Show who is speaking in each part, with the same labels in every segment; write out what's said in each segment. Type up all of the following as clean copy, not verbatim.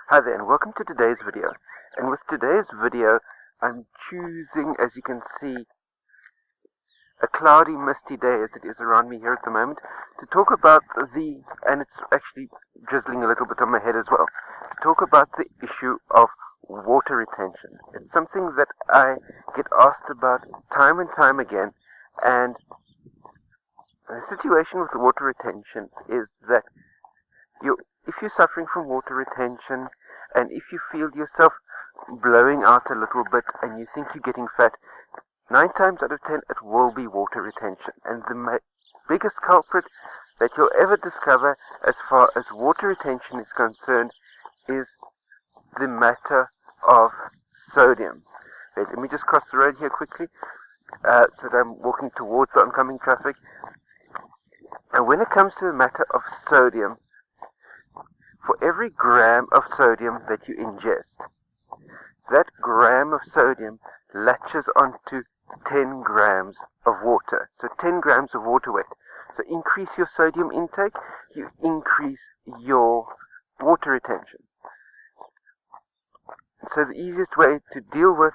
Speaker 1: Hi there, and welcome to today's video. And with today's video, I'm choosing, as you can see, a cloudy, misty day as it is around me here at the moment, to talk about and it's actually drizzling a little bit on my head as well, to talk about the issue of water retention. It's something that I get asked about time and time again, and the situation with the water retention is that if you're suffering from water retention, and if you feel yourself blowing out a little bit and you think you're getting fat, 9 times out of 10 it will be water retention. And the biggest culprit that you'll ever discover as far as water retention is concerned is the matter of sodium. Wait, let me just cross the road here quickly so that I'm walking towards the oncoming traffic. And when it comes to the matter of sodium, for every gram of sodium that you ingest, that gram of sodium latches onto 10 grams of water. So 10 grams of water weight. So increase your sodium intake, you increase your water retention. So the easiest way to deal with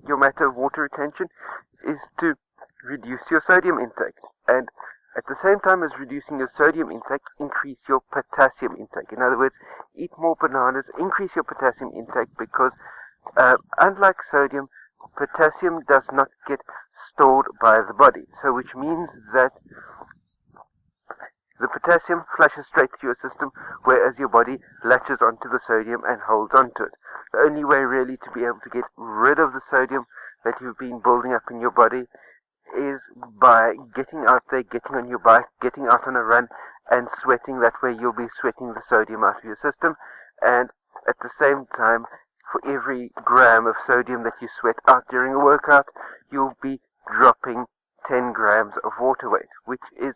Speaker 1: your matter of water retention is to reduce your sodium intake. And at the same time as reducing your sodium intake, increase your potassium intake. In other words, eat more bananas, increase your potassium intake, because unlike sodium, potassium does not get stored by the body. So which means that the potassium flushes straight through your system, whereas your body latches onto the sodium and holds onto it. The only way really to be able to get rid of the sodium that you've been building up in your body is by getting out there, getting on your bike, getting out on a run and sweating. That way you'll be sweating the sodium out of your system, and at the same time, for every gram of sodium that you sweat out during a workout, you'll be dropping 10 grams of water weight, which is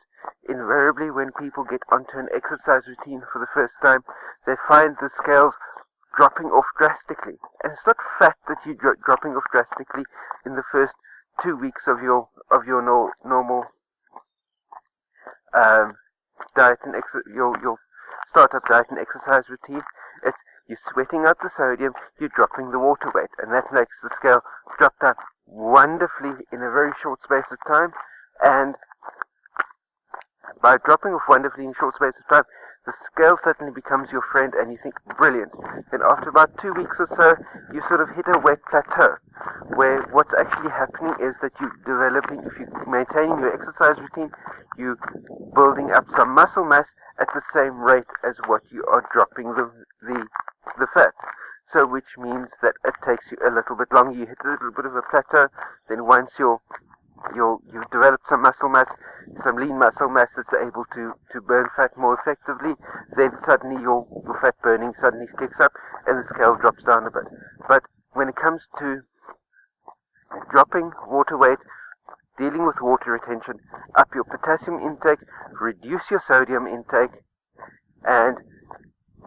Speaker 1: invariably, when people get onto an exercise routine for the first time, they find the scales dropping off drastically. And it's not fat that you're dropping off drastically in the first 2 weeks of your normal diet and your startup diet and exercise routine. It's you're sweating out the sodium, you're dropping the water weight, and that makes the scale drop down wonderfully in a very short space of time. And by dropping off wonderfully in a short space of time, the scale suddenly becomes your friend, and you think, brilliant. Then after about 2 weeks or so, you sort of hit a wet plateau, where what's actually happening is that you're developing, if you're maintaining your exercise routine, you're building up some muscle mass at the same rate as what you are dropping the fat. So which means that it takes you a little bit longer. You hit a little bit of a plateau, then once you've developed some muscle mass, some lean muscle mass that's able to burn fat more effectively, then suddenly your fat burning suddenly kicks up and the scale drops down a bit. But when it comes to dropping water weight, dealing with water retention, up your potassium intake, reduce your sodium intake, and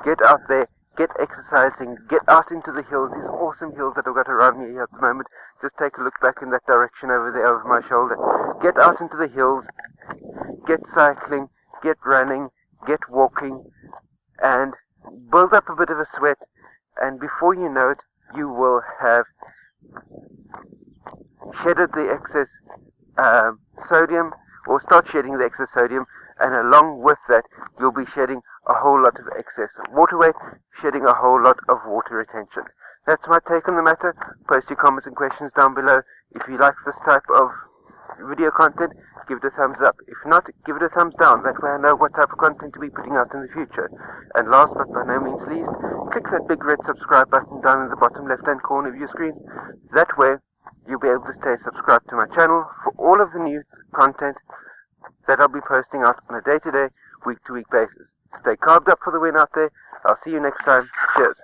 Speaker 1: get out there, get exercising, get out into the hills. These awesome hills that I've got around me here at the moment. Just take a look back in that direction over there over my shoulder. Get out into the hills, get cycling, get running, get walking, and build up a bit of a sweat, and before you know it, you will have shedded the excess sodium, or start shedding the excess sodium, and along with that, you'll be shedding a whole lot of excess water weight, shedding a whole lot of water retention. That's my take on the matter. Post your comments and questions down below. If you like this type of video content, give it a thumbs up. If not, give it a thumbs down. That way I know what type of content to be putting out in the future. And last but by no means least, click that big red subscribe button down in the bottom left hand corner of your screen. That way you'll be able to stay subscribed to my channel for all of the new content that I'll be posting out on a day-to-day, week-to-week basis. Stay carved up for the win out there. I'll see you next time. Cheers.